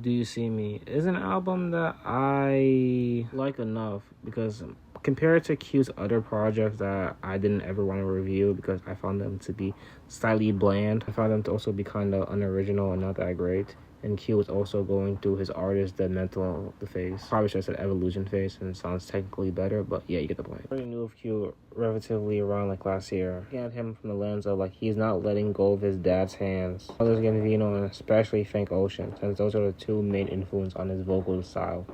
Do You See Me is an album that I like enough because compared to Q's other projects that I didn't ever want to review because I found them to be slightly bland. I found them to also be kind of unoriginal and not that great. And Q was also going through his artist developmental phase. Probably should have said evolution phase, and it sounds technically better, but yeah, you get the point. I already knew of Q relatively around like last year. Looking at him from the lens of like he's not letting go of his dad's hands. Others Gambino and especially Frank Ocean, since those are the two main influence on his vocal style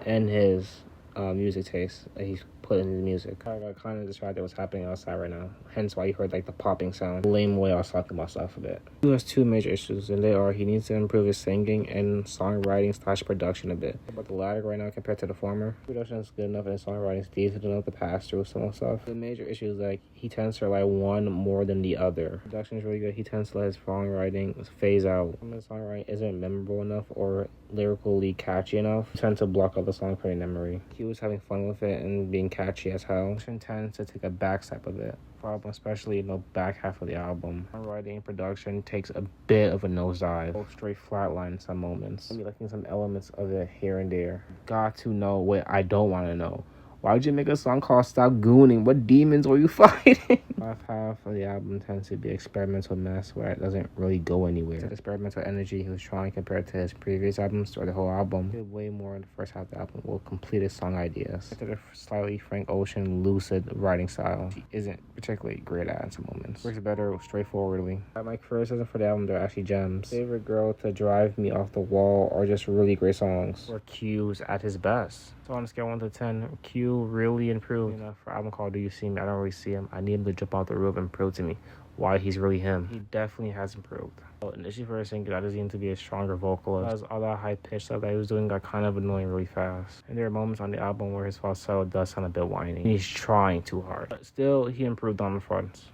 and his music taste that he's put in his music. I got kind of distracted what's happening outside right now. Hence why you heard like the popping sound. The lame way I was talking about stuff a bit. He has two major issues, and they are he needs to improve his singing and songwriting/production a bit. But the latter right now compared to the former, production is good enough and songwriting is decent enough to pass through some stuff. The major issue is like he tends to rely one more than the other. Production is really good. He tends to let his songwriting phase out. Some of his songwriting isn't memorable enough or lyrically catchy enough. He tends to block out the song from your memory. He was having fun with it and being catchy as hell. Production tends to take a backstep of it. Problem, especially in the back half of the album. Songwriting and production takes a bit of a nosedive. Go straight flatline in some moments. Maybe liking some elements of it here and there. Got to know what I don't want to know. Why'd you make a song called Stop Gooning? What demons are you fighting? Last half of the album tends to be experimental mess where it doesn't really go anywhere. The experimental energy he was trying compared to his previous albums or the whole album. He did way more in the first half of the album will complete his song ideas. After the slightly Frank Ocean lucid writing style, he isn't particularly great at in some moments. Works better straightforwardly. My criticism for the album, they're actually gems. Favorite Girl, To Drive Me Off the Wall are just really great songs. Where Q's at his best. So on a scale 1 to 10, Q really improved. For an album called Do You See Me, I don't really see him. I need him to jump out the roof and prove to me why he's really him. He definitely has improved. Initially for a singer, I just need to be a stronger vocalist. Because all that high-pitched stuff that he was doing got kind of annoying really fast. And there are moments on the album where his falsetto does sound a bit whiny. He's trying too hard. But still, he improved on the fronts.